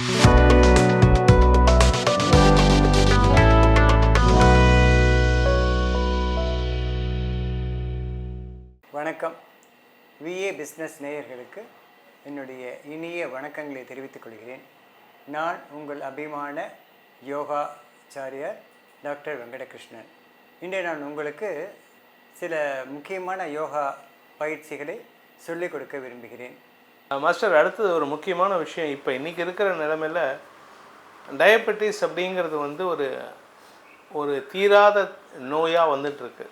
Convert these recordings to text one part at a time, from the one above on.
வணக்கம். VA business நேயர்களுக்கு என்னுடைய இனிய வணக்கங்களை தெரிவித்துக் கொள்கிறேன். நான் உங்கள் அபிமான யோகாச்சாரியர் டாக்டர் வெங்கடகிருஷ்ணன். இன்று நான் உங்களுக்கு சில முக்கியமான யோகா பயிற்சிகளை சொல்லிக் கொடுக்க விரும்புகிறேன். மாஸ்டர், அடுத்தது ஒரு முக்கியமான விஷயம். இப்போ இன்றைக்கி இருக்கிற நிலைமையில் டயபெட்டிஸ் அப்படிங்கிறது வந்து ஒரு தீராத நோயாக வந்துட்டுருக்கு.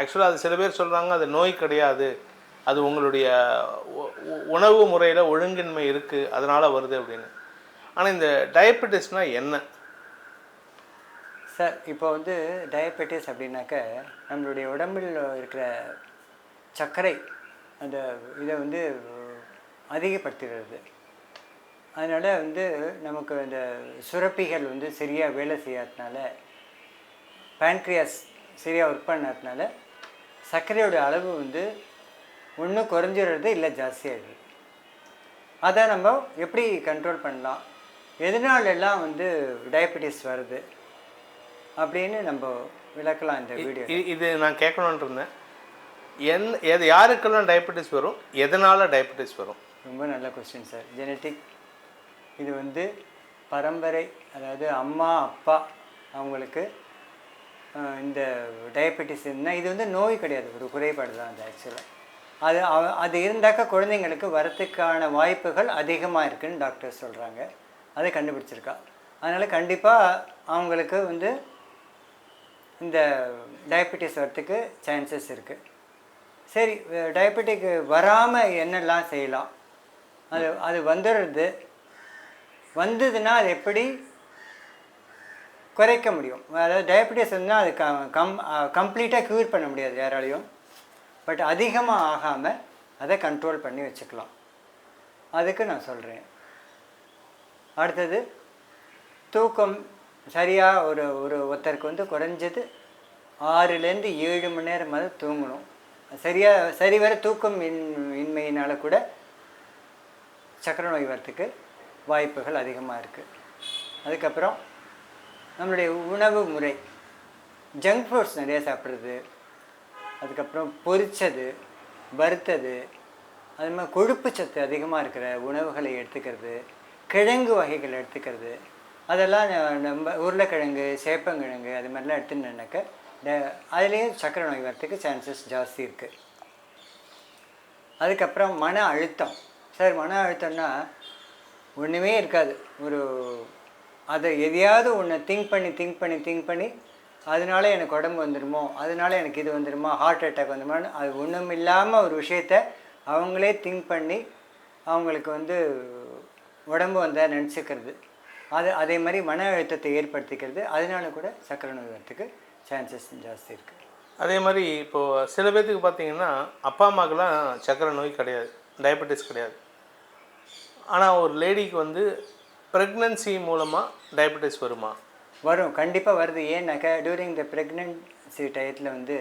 ஆக்சுவலாக அது சில பேர் சொல்கிறாங்க அது நோய் கிடையாது, அது உங்களுடைய உணவு முறையில் ஒழுங்கின்மை இருக்குது, அதனால் வருது அப்படின்னு. ஆனால் இந்த டயபெட்டிஸ்னால் என்ன சார்? இப்போ வந்து டயபெட்டிஸ் அப்படின்னாக்க நம்மளுடைய உடம்பில் இருக்கிற சர்க்கரை அந்த இதை வந்து அதிகப்படுத்துகிறது. அதனால் வந்து நமக்கு அந்த சுரப்பிகள் வந்து சரியாக வேலை செய்யாததுனால, பேன்க்ரியாஸ் சரியாக ஒர்க் பண்ணாததுனால சர்க்கரையோட அளவு வந்து ஒன்று குறைஞ்சிடுறது, இல்லை ஜாஸ்தியாகிடுது. அதை நம்ம எப்படி கண்ட்ரோல் பண்ணலாம், எதனாலெல்லாம் வந்து டயபெட்டிஸ் வருது அப்படின்னு நம்ம விளக்கலாம் இந்த வீடியோ. இது நான் கேட்கணுன்னு இருந்தேன். யாருக்கெல்லாம் டயபெட்டிஸ் வரும், எதனால் டயபெட்டிஸ் வரும்? ரொம்ப நல்ல கொஸ்டின் சார். ஜெனட்டிக், இது வந்து பரம்பரை, அதாவது அம்மா அப்பா அவங்களுக்கு இந்த டயபெட்டிஸ் இருந்தால் இது வந்து நோய் கிடையாது, ஒரு குறைபாடு தான் அது. ஆக்சுவலாக அது இருந்தாக்கா குழந்தைங்களுக்கு வரத்துக்கான வாய்ப்புகள் அதிகமாக இருக்குதுன்னு டாக்டர் சொல்கிறாங்க. அதை கண்டுபிடிச்சிருக்கா. அதனால் கண்டிப்பாக அவங்களுக்கு வந்து இந்த டயபெட்டிஸ் வரத்துக்கு சான்சஸ் இருக்குது. சரி, டயபெட்டிக் வராமல் என்னெல்லாம் செய்யலாம்? அது வந்துடுறது, வந்ததுன்னா அது எப்படி குறைக்க முடியும்? அதாவது டயபெட்டிஸ் இருந்தால் அது கம்ப்ளீட்டாக க்யூர் பண்ண முடியாது யாராலையும். பட் அதிகமாக ஆகாமல் அதை கண்ட்ரோல் பண்ணி வச்சுக்கலாம். அதுக்கு நான் சொல்கிறேன். அடுத்தது தூக்கம் சரியாக ஒருத்தருக்கு வந்து குறைஞ்சது 6லேருந்து 7 மணி நேரமாவது தூங்கணும். சரிவர தூக்கம் இன்மையினால் கூட சர்க்கரை நோய் வரத்துக்கு வாய்ப்புகள் அதிகமாக இருக்குது. அதுக்கப்புறம் நம்மளுடைய உணவு முறை, ஜங்க் ஃபுட்ஸ் நிறையா சாப்பிட்றது, அதுக்கப்புறம் பொரிச்சது, வறுத்தது, அது மாதிரி கொழுப்பு சத்து அதிகமாக இருக்கிற உணவுகளை எடுத்துக்கிறது, கிழங்கு வகைகள் எடுத்துக்கிறது, அதெல்லாம் நம்ம உருளைக்கிழங்கு, சேப்பங்கிழங்கு அது மாதிரிலாம் எடுத்துனாக்க அதுலேயும் சர்க்கரை நோய் வரத்துக்கு சான்சஸ் ஜாஸ்தி இருக்குது. அதுக்கப்புறம் மன அழுத்தம். சார், மன அழுத்தம்னா ஒன்றுமே இருக்காது. அதை எதையாவது ஒன்று திங்க் பண்ணி அதனால எனக்கு உடம்பு வந்துடுமோ, அதனால எனக்கு இது வந்துடுமா, ஹார்ட் அட்டாக் வந்துடுமான்னு அது ஒன்றும் இல்லாமல் ஒரு விஷயத்த அவங்களே திங்க் பண்ணி அவங்களுக்கு வந்து உடம்பு வந்தால் நினச்சிக்கிறது. அதே மாதிரி மன அழுத்தத்தை ஏற்படுத்திக்கிறது. அதனால கூட சர்க்கரை நோய் வரத்துக்கு சான்சஸ் ஜாஸ்தி இருக்குது. அதே மாதிரி இப்போது சில பேர்த்துக்கு பார்த்திங்கன்னா அப்பா அம்மாக்கெல்லாம் சர்க்கரை நோய் கிடையாது, டயபெட்டிஸ் கிடையாது. ஆனால் ஒரு லேடிக்கு வந்து ப்ரெக்னன்சி மூலமாக டயபெட்டிஸ் வருமா? வரும், கண்டிப்பாக வருது. ஏன்னாக்கா டியூரிங் த ப்ரெக்னன்சி டயத்தில் வந்து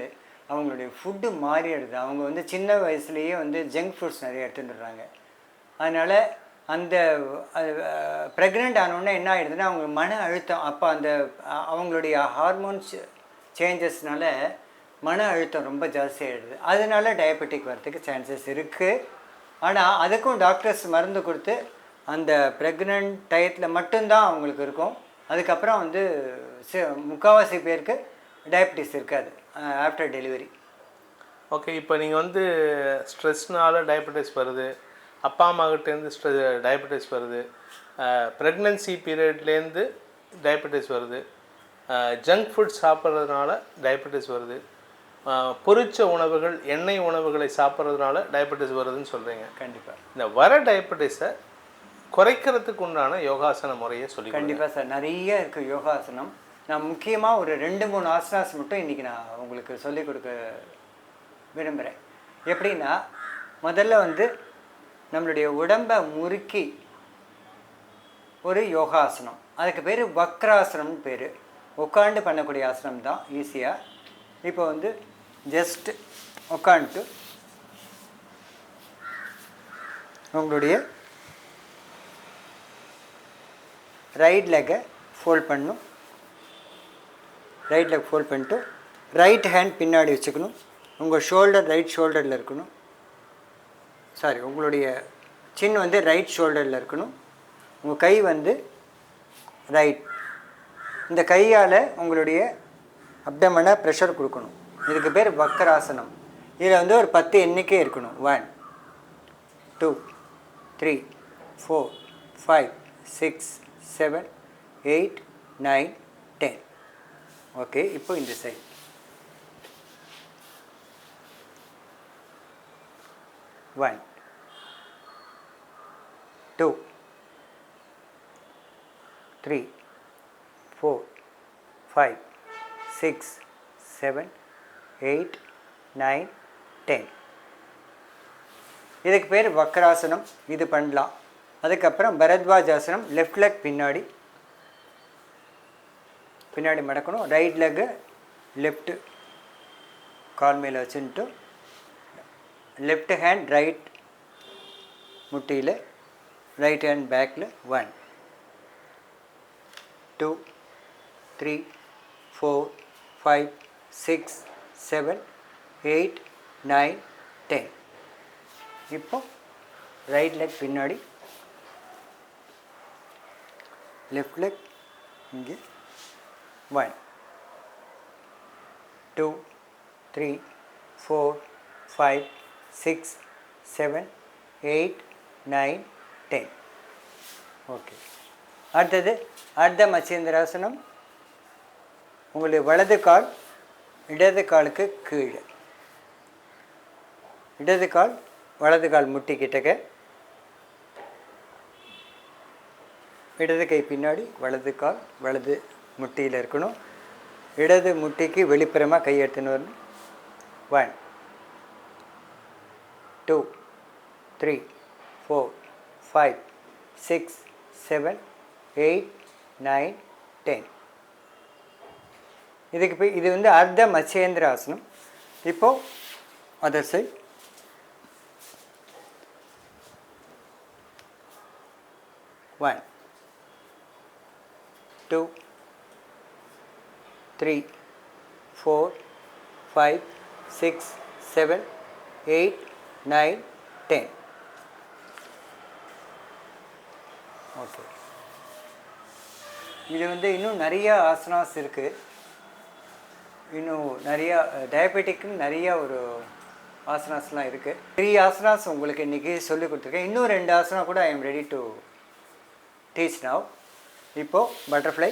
அவங்களுடைய ஃபுட்டு மாறிடுது. அவங்க வந்து சின்ன வயசுலேயே வந்து ஜங்க் ஃபுட்ஸ் நிறைய எடுத்துட்டுறாங்க. அதனால் அந்த ப்ரெக்னென்ட் ஆனோடனே என்ன ஆகிடுதுன்னா அவங்க மன அழுத்தம், அப்போ அந்த அவங்களுடைய ஹார்மோன்ஸ் சேஞ்சஸ்னால மன அழுத்தம் ரொம்ப ஜாஸ்தியாகிடுது. அதனால டயபெட்டிக் வரத்துக்கு சான்சஸ் இருக்குது. ஆனால் அதுக்கும் டாக்டர்ஸ் மருந்து கொடுத்து அந்த ப்ரெக்னென்ட் டயத்தில் மட்டும்தான் அவங்களுக்கு இருக்கும். அதுக்கப்புறம் வந்து முக்கால்வாசி பேருக்கு டயபெட்டிஸ் இருக்காது ஆஃப்டர் டெலிவரி. ஓகே, இப்போ நீங்கள் வந்து ஸ்ட்ரெஸ்னால் டயபெட்டிஸ் வருது, அப்பா அம்மாக்கிட்டேருந்து டயபெட்டிஸ் வருது, ப்ரெக்னன்சி பீரியட்லேருந்து டயபெட்டிஸ் வருது, ஜங்க் ஃபுட் சாப்பிட்றதுனால டயபெட்டிஸ் வருது, பொரிச்ச உணவுகள், எண்ணெய் உணவுகளை சாப்பிட்றதுனால டயபெட்டிஸ் வருதுன்னு சொல்கிறீங்க. கண்டிப்பாக இந்த வர டயபெட்டிஸை குறைக்கிறதுக்கு உண்டான யோகாசன முறையை சொல்லி. கண்டிப்பாக சார், நிறைய இருக்குது யோகாசனம். நான் முக்கியமாக ஒரு 2-3 ஆசனாஸ் மட்டும் இன்றைக்கி நான் உங்களுக்கு சொல்லிக் கொடுக்க விரும்புகிறேன். எப்படின்னா, முதல்ல வந்து நம்மளுடைய உடம்பை முறுக்கி ஒரு யோகாசனம், அதுக்கு பேர் வக்ராசனம்னு பேர். உட்காந்து பண்ணக்கூடிய ஆசனம் தான், ஈஸியாக. இப்போ வந்து ஜஸ்ட் உட்காந்துட்டு உங்களுடைய ரைட் லெக்கை ஃபோல்ட் பண்ணணும். ரைட் லெக் ஃபோல்ட் பண்ணிட்டு ரைட் ஹேண்ட் பின்னாடி வச்சுக்கணும். உங்கள் ஷோல்டர் ரைட் ஷோல்டரில் இருக்கணும். சாரி, உங்களுடைய சின் வந்து ரைட் ஷோல்டரில் இருக்கணும். உங்கள் கை வந்து ரைட். இந்த கையால் உங்களுடைய அப்டமனை ப்ரெஷர் கொடுக்கணும். இதுக்கு பேர் வக்கராசனம். இதில் வந்து ஒரு 10 எண்ணிக்கை இருக்கணும். 1 2 3 4 5 6 7 8 9 10. ஓகே, இப்போ இந்த சைடு 1 2 3 4 5 6 7 8 9 10. இதுக்கு பேர் வக்கராசனம். இது பண்ணலாம். அதுக்கப்புறம் பரத்வாஜாசனம். லெஃப்ட் லெக் பின்னாடி மடக்கணும். ரைட் லெக்கு லெஃப்ட்டு கால் மேலே வச்சுட்டு லெஃப்ட் ஹேண்ட் ரைட் முட்டியில், ரைட் ஹேண்ட் பேக்கில் 1 2 3 4 5 6 7 8 9 10. இப்போ ரைட் லெக் பின்னாடி, லெஃப்ட் லெக் இங்கே 1 2 3 4 5 6 7 8 9 10. ஓகே, அடுத்தது அர்த்த மச்சேந்திராசனம். உங்களுடைய வலது கால் இடது காலுக்கு கீழே, இடது கால் வலது கால் முட்டி கிட்டக்க, இடது கை பின்னாடி, வலது கால் வலது முட்டியில் இருக்கணும். இடது முட்டிக்கு வெளிப்புறமாக கை எடுத்துன்னு வரணும். 1 2 3 4 5 6 7 8 9 10. இதுக்கு இது வந்து அர்த்த மச்சேந்திர ஆசனம். இப்போது அதர் சைட் 1 2 3 4 5 6 7 8 9 10. ஓகே, இது வந்து இன்னும் நிறைய ஆசனாஸ் இருக்குது. இன்னும் நிறையா டயபெட்டிக்குன்னு நிறையா ஒரு ஆசனாஸ்லாம் இருக்குது. 3 ஆசனாஸ் உங்களுக்கு இன்றைக்கி சொல்லி கொடுத்துருக்கேன். இன்னும் 2 ஆசனா கூட I am ready to teach now. இப்போது பட்டர்ஃப்ளை.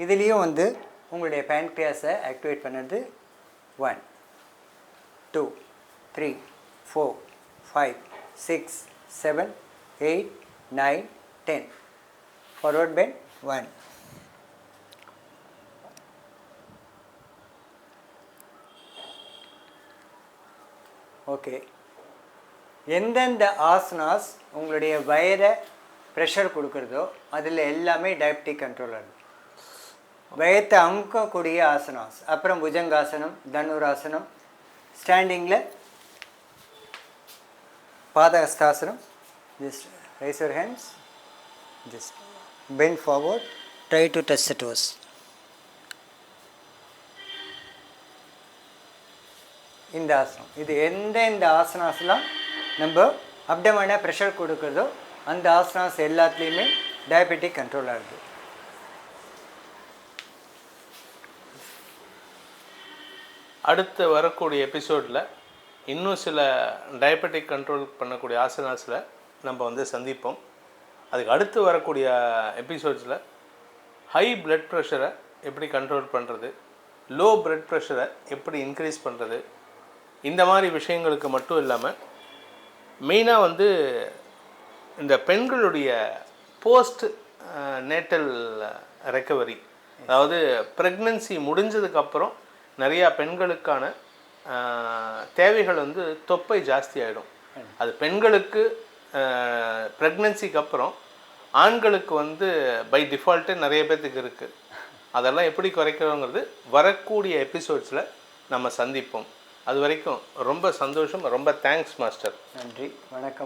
இதுலேயும் வந்து உங்களுடைய பேன்க்ரியாஸை ஆக்டிவேட் பண்ணுறது 1 2 3 4 5 6 7 8 9 10. Forward bend 1 okay. எந்தெந்த ஆசனாஸ் உங்களுடைய வயரை ப்ரெஷர் கொடுக்குறதோ அதில் எல்லாமே டயபெட்டிக் கண்ட்ரோல் ஆகுது. வயத்தை அமுக்கக்கூடிய ஆசனாஸ். அப்புறம் புஜங்காசனம், தனுராசனம், ஸ்டாண்டிங்கில் பாதஹஸ்தாசனம். Just raise your hands, just bend forward, try to touch the toes. இந்த ஆசனம், இது எந்தெந்த ஆசனாஸ்லாம் நம்ம அப்டமனை ப்ரெஷர் கொடுக்குறதோ அந்த ஆசனாஸ் எல்லாத்துலேயுமே டயபெட்டிக் கண்ட்ரோல் ஆகுது. அடுத்து வரக்கூடிய எபிசோடில் இன்னும் சில டயபெட்டிக் கண்ட்ரோல் பண்ணக்கூடிய ஆசனாஸில் நம்ம வந்து சந்திப்போம். அதுக்கு அடுத்து வரக்கூடிய எபிசோட்ஸில் ஹை பிளட் ப்ரெஷரை எப்படி கண்ட்ரோல் பண்ணுறது, லோ பிளட் ப்ரெஷரை எப்படி இன்க்ரீஸ் பண்ணுறது, இந்த மாதிரி விஷயங்களுக்கு மட்டும் இல்லாமல் மெயினாக வந்து இந்த பெண்களுடைய போஸ்ட் நேட்டல் ரெக்கவரி, அதாவது ப்ரெக்னன்சி முடிஞ்சதுக்கப்புறம் நிறையா பெண்களுக்கான தேவைகள் வந்து தொப்பை ஜாஸ்தி ஆகிடும். அது பெண்களுக்கு ப்ரெக்னன்சிக்கு அப்புறம், ஆண்களுக்கு வந்து பை டிஃபால்ட்டே நிறைய பேர்த்துக்கு இருக்குது. அதெல்லாம் எப்படி குறைக்கிறோங்கிறது வரக்கூடிய எபிசோட்ஸில் நம்ம சந்திப்போம். அது வரைக்கும் ரொம்ப சந்தோஷம். ரொம்ப தேங்க்ஸ் மாஸ்டர். நன்றி, வணக்கம்.